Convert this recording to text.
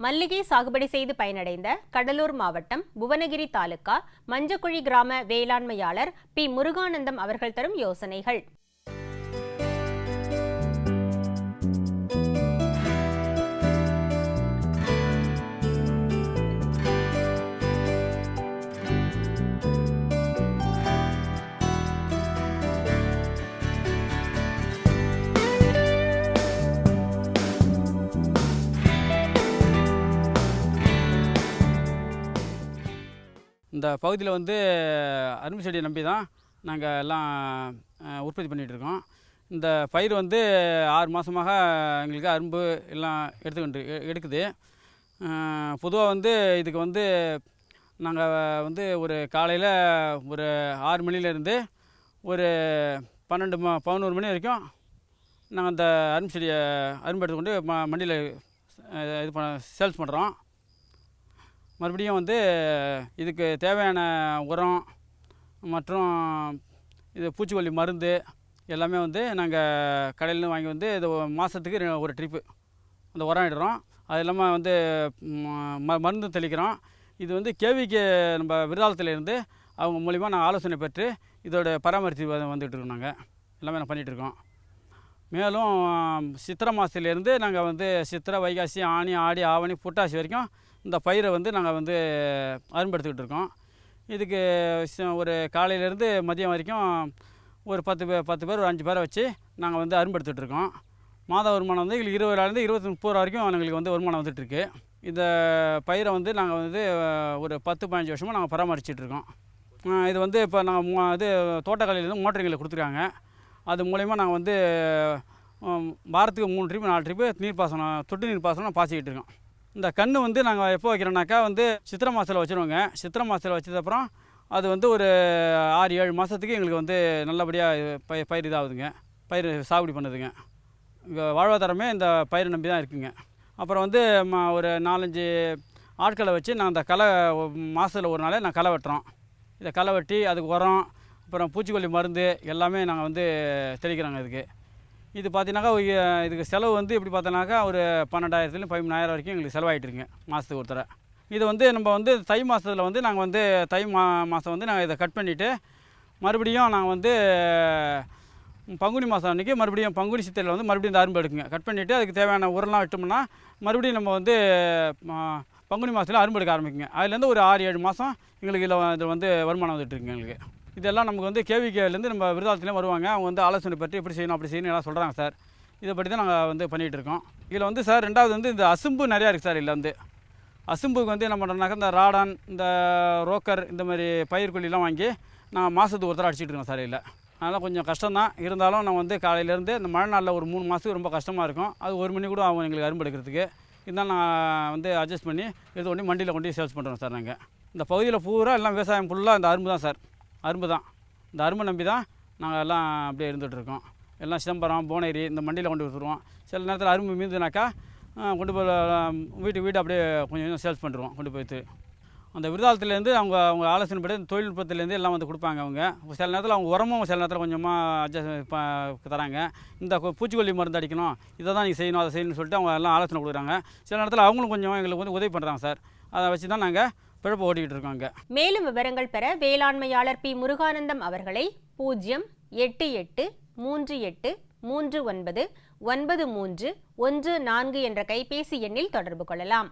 மல்லிகை சாகுபடி செய்து பயனடைந்த கடலூர் மாவட்டம் புவனகிரி தாலுகா மஞ்சக்குழி கிராம வேளாண்மையாளர் பி முருகானந்தம் அவர்கள் தரும் யோசனைகள். இந்த பகுதியில் அரும்பு செடியை நம்பி தான் நாங்கள் எல்லாம் உற்பத்தி பண்ணிகிட்ருக்கோம். இந்த பயிர் 6 மாதமாக எங்களுக்கு அரும்பு எல்லாம் எடுக்குது. பொதுவாக இதுக்கு நாங்கள் ஒரு காலையில் ஒரு 6 மணிலேருந்து ஒரு 11 மணி வரைக்கும் நாங்கள் அந்த அரும்பு செடியை அரும்பு எடுத்துக்கொண்டு மண்டியில் சேல்ஸ் பண்ணுறோம். மறுபடியும் இதுக்கு தேவையான உரம் மற்றும் இது பூச்சிக்கொல்லி மருந்து எல்லாமே நாங்கள் கடையிலேருந்து வாங்கி இது மாதத்துக்கு ஒரு ட்ரிப்பு அந்த உரம் இடுறோம். அது இல்லாமல் மருந்து தெளிக்கிறோம். இது கேவிக்கு நம்ம விருதாலத்திலேருந்து அவங்க மூலிமா நாங்கள் ஆலோசனை பெற்று இதோட பராமரித்து வந்துட்டுருக்கோம். நாங்கள் எல்லாமே நான் பண்ணிகிட்ருக்கோம். மேலும் சித்திரை மாதத்துலேருந்து நாங்கள் சித்திரை, வைகாசி, ஆனி, ஆடி, ஆவணி, புட்டாசி வரைக்கும் இந்த பயிரை நாங்கள் அரும்பெடுத்துக்கிட்டு இருக்கோம். இதுக்கு ஒரு காலையிலேருந்து மதியம் வரைக்கும் ஒரு 10 பேர் ஒரு 5 பேரை வச்சு நாங்கள் அரும்பெடுத்துட்ருக்கோம். மாத வருமானம் எங்களுக்கு 20,000 23 வரைக்கும் எங்களுக்கு வருமானம் வந்துட்டுருக்கு. இந்த பயிரை நாங்கள் ஒரு 10-15 வருஷமாக நாங்கள் பராமரிச்சிட்ருக்கோம். இது இப்போ நாங்கள் தோட்டக்கலையிலேருந்து மோட்டருங்களை கொடுத்துருக்காங்க. அது மூலயமா நாங்கள் வாரத்துக்கு 3 ட்ரிப்பு 4 ட்ரிப்பு நீர்ப்பாசனம், சொட்டு நீர்ப்பாசனம் பாய்ச்சிக்கிட்டு இருக்கோம். இந்த கன்று நாங்கள் எப்போ வைக்கிறோம்னாக்கா சித்திரை மாதத்தில் வச்சுருவோங்க. சித்திரை மாதத்தில் வச்சதுக்கப்புறம் அது ஒரு 6-7 மாதத்துக்கு எங்களுக்கு நல்லபடியாக பயிர் இதாகுதுங்க. பயிர் சாகுபடி பண்ணுதுங்க. இங்கே வாழ்வாதாரமே இந்த பயிரை நம்பி தான் இருக்குங்க. அப்புறம் ஒரு 4-5 ஆட்களை வச்சு நான் அந்த களை மாதத்தில் ஒரு நாளே நான் களை வெட்டுறோம். இதை களை வெட்டி அதுக்கு உரம், அப்புறம் பூச்சிக்கொல்லி மருந்து எல்லாமே நாங்கள் தெளிக்கிறோங்க. இது பார்த்தீங்கன்னாக்கா இதுக்கு செலவு எப்படி பார்த்தோன்னாக்கா ஒரு 12,000 13,000 வரைக்கும் எங்களுக்கு செலவாகிட்டுருங்க மாதத்துக்கு ஒரு தடவை. இது நம்ம தை மாதத்தில் நாங்கள் தை மாதம் நாங்கள் இதை கட் பண்ணிவிட்டு மறுபடியும் நாங்கள் பங்குனி மாதம் அன்றைக்கி மறுபடியும் பங்குனி சித்திரையில் மறுபடியும் இந்த அரும்பு எடுக்குங்க. கட் பண்ணிவிட்டு அதுக்கு தேவையான உரம்லாம் விட்டோம்னா மறுபடியும் நம்ம பங்குனி மாதத்தில் அரும்பு எடுக்க ஆரம்பிக்குங்க. அதுலேருந்து ஒரு 6-7 மாதம் எங்களுக்கு இதில் வருமானம் வந்துட்டுருக்குங்க. எங்களுக்கு இதெல்லாம் நமக்கு கேவிகேலேருந்து நம்ம விருதாலத்துலேயும் வருவாங்க. அவங்க ஆலோசனை பற்றி எப்படி செய்யணும் அப்படி செய்யணும் எல்லாம் சொல்கிறாங்க சார். இதை பற்றி தான் நாங்கள் பண்ணிகிட்டு இருக்கோம். இதில் சார் ரெண்டாவது இந்த அசும்பு நிறையா இருக்குது சார். இதில் அசும்புக்கு என்ன பண்ணுறோம்னாக்கா இந்த ராடான், இந்த ரோக்கர், இந்த மாதிரி பயிர்கொல்லிலாம் வாங்கி நாங்கள் மாதத்துக்கு ஒரு தடவை அடிச்சிட்டு இருக்கோம் சார். இல்லை அதனால் கொஞ்சம் கஷ்டம்தான். இருந்தாலும் நான் காலையிலேருந்து இந்த மழை நாளில் ஒரு 3 மாதத்துக்கு ரொம்ப கஷ்டமாக இருக்கும். அது 1 மணி கூட ஆகும் எங்களுக்கு அரும்பு எடுக்கிறதுக்கு. இதுதான் நான் அட்ஜஸ்ட் பண்ணி எடுத்து கொண்டு மண்டியில் கொண்டு சேல்ஸ் பண்ணுறோம் சார். நாங்கள் இந்த பகுதியில் பூரா எல்லாம் விவசாயம் ஃபுல்லாக இந்த அரும்பு தான் சார். அரும்பு தான். இந்த அரும்பை நம்பி தான் நாங்கள் எல்லாம் அப்படியே இருந்துகிட்ருக்கோம். எல்லாம் சிதம்பரம், புவனகிரி இந்த மண்டியில் கொண்டு கொடுத்துருவோம். சில நேரத்தில் அரும்பு மீந்துனாக்கா கொண்டு போய் வீட்டு அப்படியே கொஞ்சம் சேல்ஸ் பண்ணிடுவோம். கொண்டு போய்ட்டு அந்த விருதாலத்துலேருந்து அவங்க ஆலோசனை படி தொழில்நுட்பத்துலேருந்து எல்லாம் கொடுப்பாங்க. அவங்க சில நேரத்தில் அவங்க உரமும் சில நேரத்தில் கொஞ்சமாக அட்ஜஸ்ட் தராங்க. இந்த பூச்சிக்கொல்லி மருந்து அடிக்கணும், இதை தான் நீங்கள் செய்யணும், அதை செய்யணும்னு சொல்லிட்டு அவங்க எல்லாம் ஆலோசனை கொடுக்குறாங்க. சில நேரத்தில் அவங்களும் கொஞ்சம் எங்களுக்கு உதவி பண்ணுறாங்க சார். அதை வச்சு தான் நாங்கள் பிழப்பு ஓட்டிக்கிட்டு இருக்கோங்க. மேலும் விவரங்கள் பெற வேளாண்மையாளர் பி முருகானந்தம் அவர்களை 08838399314 என்ற கைபேசி எண்ணில் தொடர்பு கொள்ளலாம்.